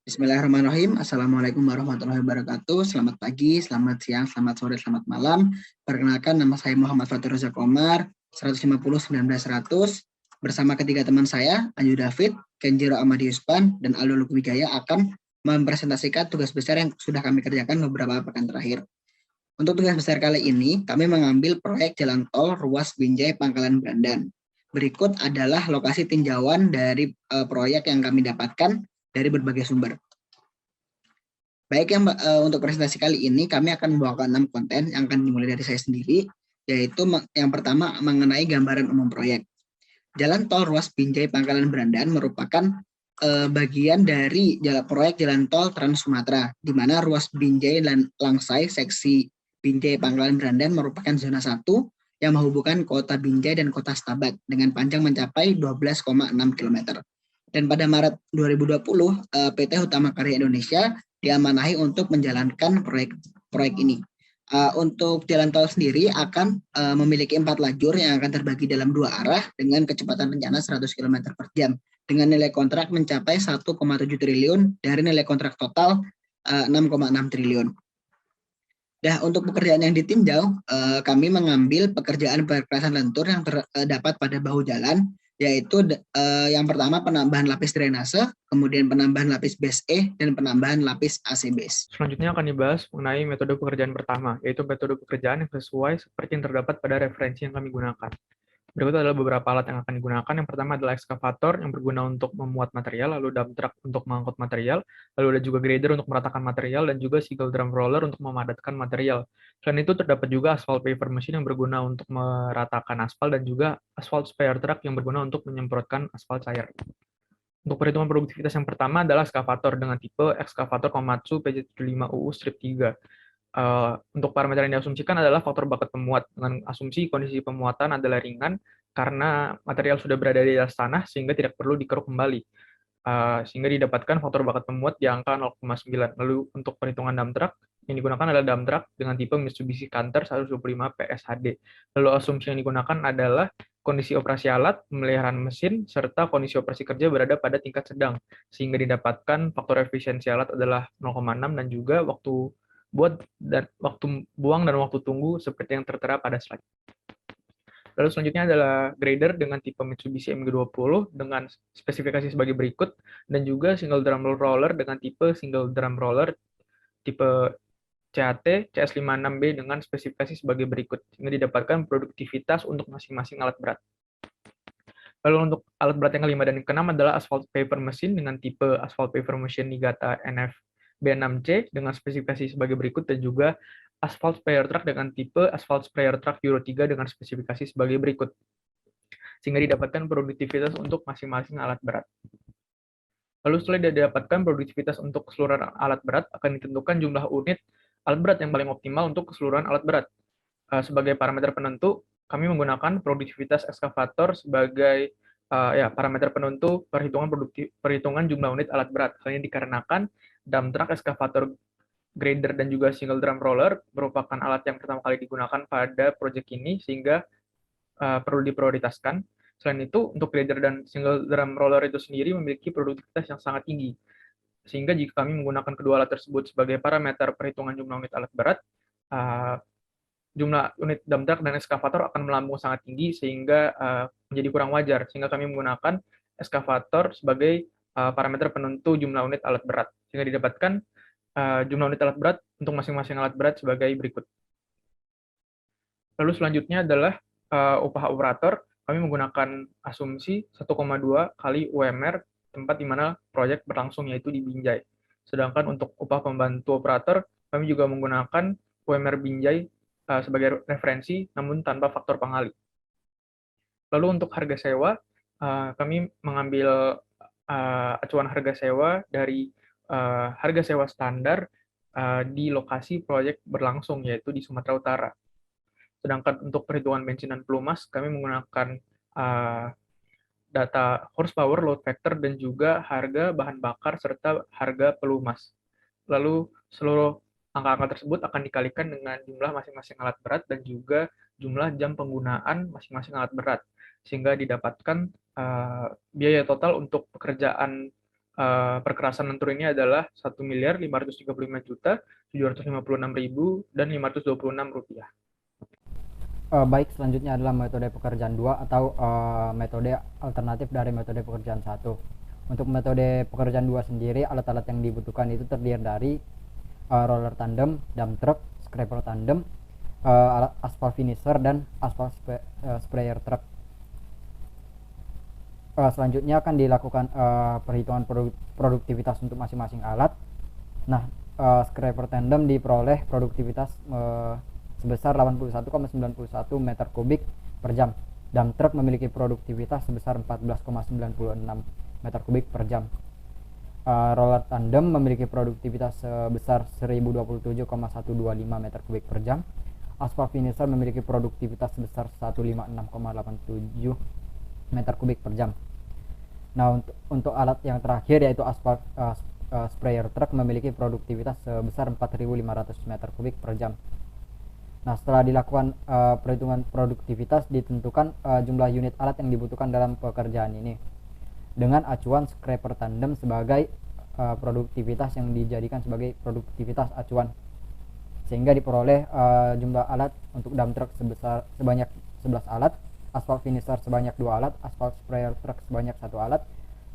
Bismillahirrahmanirrahim. Assalamualaikum warahmatullahi wabarakatuh. Selamat pagi, selamat siang, selamat sore, selamat malam. Perkenalkan, nama saya Muhammad Fatur Razak Omar, 150-1900. Bersama ketiga teman saya, Anju David, Kenjiro Amadi Yuspan, dan Aldo Lukwijaya akan mempresentasikan tugas besar yang sudah kami kerjakan beberapa pekan terakhir. Untuk tugas besar kali ini, kami mengambil proyek jalan tol ruas Binjai Pangkalan Brandan. Berikut adalah lokasi tinjauan dari proyek yang kami dapatkan dari berbagai sumber. Baik, untuk presentasi kali ini kami akan membawakan 6 konten yang akan dimulai dari saya sendiri, yaitu yang pertama mengenai gambaran umum proyek. Jalan tol ruas Binjai Pangkalan Brandan merupakan bagian dari proyek jalan tol Trans Sumatera, di mana ruas Binjai dan Langsai seksi Binjai Pangkalan Brandan merupakan zona 1 yang menghubungkan kota Binjai dan kota Stabat dengan panjang mencapai 12,6 km. Dan pada Maret 2020, PT Hutama Karya Indonesia diamanahi untuk menjalankan proyek ini. Untuk jalan tol sendiri akan memiliki 4 lajur yang akan terbagi dalam 2 arah dengan kecepatan rencana 100 km per jam dengan nilai kontrak mencapai 1,7 triliun dari nilai kontrak total 6,6 triliun. Nah, untuk pekerjaan yang ditinjau, kami mengambil pekerjaan perkerasan lentur yang terdapat pada bahu jalan, yaitu yang pertama penambahan lapis drainase, kemudian penambahan lapis base E, dan penambahan lapis AC base. Selanjutnya akan dibahas mengenai metode pekerjaan pertama, yaitu metode pekerjaan yang sesuai seperti yang terdapat pada referensi yang kami gunakan. Berikut adalah beberapa alat yang akan digunakan. Yang pertama adalah ekskavator yang berguna untuk memuat material, lalu dump truck untuk mengangkut material, lalu ada juga grader untuk meratakan material, dan juga single drum roller untuk memadatkan material. Selain itu terdapat juga asphalt paver machine yang berguna untuk meratakan aspal, dan juga asphalt sprayer truck yang berguna untuk menyemprotkan aspal cair. Untuk perhitungan produktivitas yang pertama adalah ekskavator dengan tipe ekskavator Komatsu PJ75UU strip 3. Untuk parameter yang diasumsikan adalah faktor bakat pemuat dengan asumsi kondisi pemuatan adalah ringan karena material sudah berada di atas tanah sehingga tidak perlu dikeruk kembali. Sehingga didapatkan faktor bakat pemuat di angka 0,9. Lalu untuk perhitungan dump truck yang digunakan adalah dump truck dengan tipe Mitsubishi Canter 125 PSHD. Lalu asumsi yang digunakan adalah kondisi operasi alat, pemeliharaan mesin, serta kondisi operasi kerja berada pada tingkat sedang, sehingga didapatkan faktor efisiensi alat adalah 0,6 dan juga waktu buang dan waktu tunggu seperti yang tertera pada slide. Lalu selanjutnya adalah grader dengan tipe Mitsubishi MG20 dengan spesifikasi sebagai berikut, dan juga single drum roller dengan tipe single drum roller tipe CAT CS56B dengan spesifikasi sebagai berikut, sehingga didapatkan produktivitas untuk masing-masing alat berat. Lalu untuk alat berat yang kelima dan yang keenam adalah asphalt paver machine dengan tipe asphalt paver machine Niigata NF B6C dengan spesifikasi sebagai berikut, dan juga asphalt sprayer truck dengan tipe asphalt sprayer truck Euro 3 dengan spesifikasi sebagai berikut, sehingga didapatkan produktivitas untuk masing-masing alat berat. Lalu setelah didapatkan produktivitas untuk keseluruhan alat berat, akan ditentukan jumlah unit alat berat yang paling optimal untuk keseluruhan alat berat. Sebagai parameter penentu, kami menggunakan produktivitas ekskavator sebagai parameter penentu perhitungan jumlah unit alat berat. Hal ini dikarenakan dump truck, ekskavator, grader, dan juga single drum roller merupakan alat yang pertama kali digunakan pada proyek ini, sehingga perlu diprioritaskan. Selain itu, untuk grader dan single drum roller itu sendiri memiliki produktivitas yang sangat tinggi. Sehingga jika kami menggunakan kedua alat tersebut sebagai parameter perhitungan jumlah unit alat berat, jumlah unit dump truck dan ekskavator akan melambung sangat tinggi sehingga menjadi kurang wajar, sehingga kami menggunakan ekskavator sebagai parameter penentu jumlah unit alat berat, sehingga didapatkan jumlah unit alat berat untuk masing-masing alat berat sebagai berikut. Lalu selanjutnya adalah upah operator. Kami menggunakan asumsi 1,2 kali UMR tempat di mana proyek berlangsung, yaitu di Binjai. Sedangkan untuk upah pembantu operator, kami juga menggunakan UMR Binjai sebagai referensi, namun tanpa faktor pengali. Lalu untuk harga sewa, kami mengambil acuan harga sewa dari harga sewa standar di lokasi proyek berlangsung, yaitu di Sumatera Utara. Sedangkan untuk perhitungan bensin dan pelumas, kami menggunakan data horsepower, load factor, dan juga harga bahan bakar serta harga pelumas. Lalu seluruh angka-angka tersebut akan dikalikan dengan jumlah masing-masing alat berat dan juga jumlah jam penggunaan masing-masing alat berat, sehingga didapatkan biaya total untuk pekerjaan perkerasan lentur ini adalah 1.535.756.526 rupiah. Baik, selanjutnya adalah metode pekerjaan 2 atau metode alternatif dari metode pekerjaan 1. Untuk metode pekerjaan 2 sendiri, alat-alat yang dibutuhkan itu terdiri dari roller tandem, dump truck, scraper tandem, aspal finisher, dan aspal sprayer truck. Selanjutnya akan dilakukan perhitungan produktivitas untuk masing-masing alat. Nah, scraper tandem diperoleh produktivitas sebesar 81,91 meter kubik per jam. Dump truck memiliki produktivitas sebesar 14,96 meter kubik per jam. Roller tandem memiliki produktivitas sebesar 1027,125 meter kubik per jam. Aspal finisher memiliki produktivitas sebesar 156,87 meter kubik per jam. Nah, untuk alat yang terakhir yaitu aspal sprayer truck memiliki produktivitas sebesar 4.500 meter kubik per jam. Nah, setelah dilakukan perhitungan produktivitas, ditentukan jumlah unit alat yang dibutuhkan dalam pekerjaan ini dengan acuan scraper tandem sebagai produktivitas yang dijadikan sebagai produktivitas acuan, sehingga diperoleh jumlah alat untuk dump truck sebanyak 11 alat, aspal finisher sebanyak 2 alat, aspal sprayer truck sebanyak 1 alat,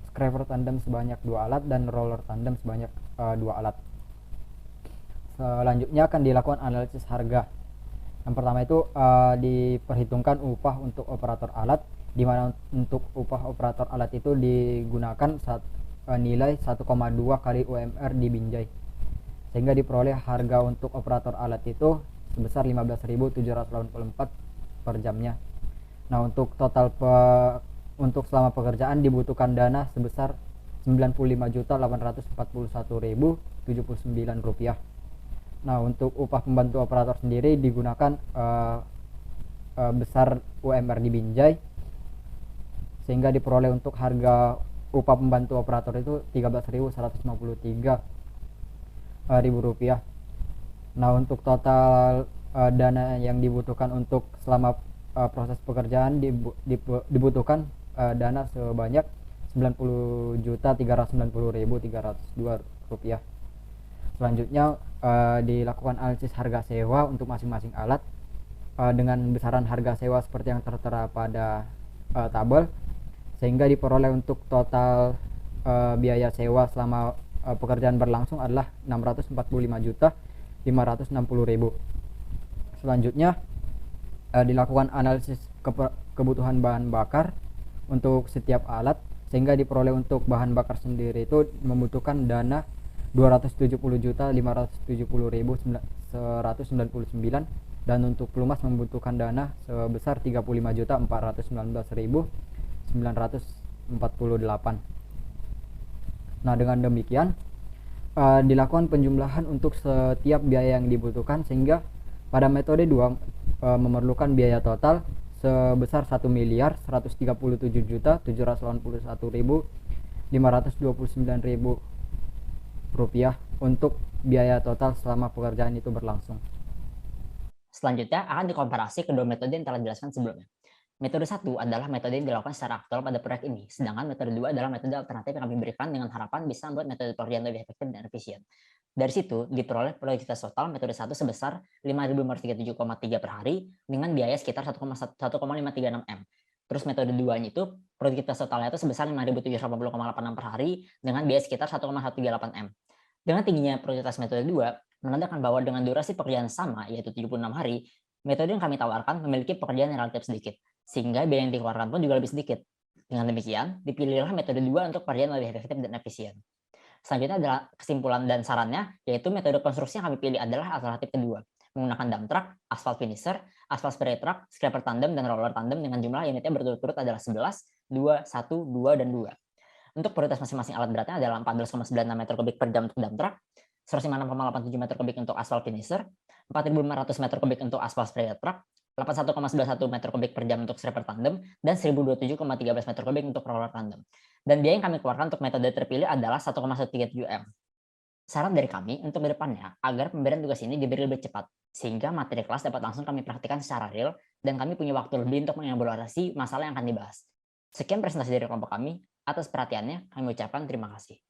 scraper tandem sebanyak 2 alat, dan roller tandem sebanyak 2 alat. Selanjutnya akan dilakukan analisis harga. Yang pertama itu diperhitungkan upah untuk operator alat, di mana untuk upah operator alat itu digunakan nilai 1,2 kali UMR di Binjai, sehingga diperoleh harga untuk operator alat itu sebesar 15.784 per jamnya. Nah, untuk total untuk selama pekerjaan dibutuhkan dana sebesar 95.841.079 rupiah. Nah, untuk upah pembantu operator sendiri digunakan besar UMR di Binjai, sehingga diperoleh untuk harga upah pembantu operator itu 13.153 ribu rupiah. Nah, untuk total dana yang dibutuhkan untuk selama proses pekerjaan dibutuhkan dana sebanyak 90.390.302 rupiah. Selanjutnya dilakukan analisis harga sewa untuk masing-masing alat dengan besaran harga sewa seperti yang tertera pada tabel, sehingga diperoleh untuk total biaya sewa selama pekerjaan berlangsung adalah 645.560.000. Selanjutnya dilakukan analisis kebutuhan bahan bakar untuk setiap alat, sehingga diperoleh untuk bahan bakar sendiri itu membutuhkan dana 270.570.199, dan untuk pelumas membutuhkan dana sebesar 35.419.948. Nah, dengan demikian dilakukan penjumlahan untuk setiap biaya yang dibutuhkan, sehingga pada metode 2 memerlukan biaya total sebesar 1.137.781.529 rupiah untuk biaya total selama pekerjaan itu berlangsung. Selanjutnya akan dikomparasi kedua metode yang telah dijelaskan sebelumnya. Metode 1 adalah metode yang dilakukan secara aktual pada proyek ini, sedangkan metode 2 adalah metode alternatif yang kami berikan dengan harapan bisa membuat metode pekerjaan lebih efektif dan efisien. Dari situ diperoleh produktivitas total metode 1 sebesar 5.537,3 per hari dengan biaya sekitar 1,536 M. Terus metode 2-nya itu produktivitas totalnya itu sebesar 5.780,86 per hari dengan biaya sekitar 1,138 M. Dengan tingginya produktivitas metode 2 menandakan bahwa dengan durasi pekerjaan sama yaitu 76 hari, metode yang kami tawarkan memiliki pekerjaan yang relatif sedikit, sehingga biaya yang dikeluarkan pun juga lebih sedikit. Dengan demikian, dipilihlah metode 2 untuk pekerjaan lebih efektif dan efisien. Selanjutnya adalah kesimpulan dan sarannya, yaitu metode konstruksi yang kami pilih adalah alternatif kedua, menggunakan dump truck, aspal finisher, aspal spray truck, scraper tandem, dan roller tandem dengan jumlah unitnya berturut-turut adalah 11, 2, 1, 2, dan 2. Untuk prioritas masing-masing alat beratnya adalah 14,96 meter kubik per jam untuk dump truck, 156,87 meter kubik untuk aspal finisher, 4.500 meter kubik untuk aspal sprayer truck, 81,91 meter kubik per jam untuk scraper tandem, dan 1027,13 meter kubik untuk roller tandem. Dan biaya yang kami keluarkan untuk metode terpilih adalah 1,137 M. Saran dari kami untuk kedepannya agar pemberian tugas ini diberi lebih cepat, sehingga materi kelas dapat langsung kami praktikkan secara real dan kami punya waktu lebih untuk mengelaborasi masalah yang akan dibahas. Sekian presentasi dari kelompok kami. Atas perhatiannya, kami ucapkan terima kasih.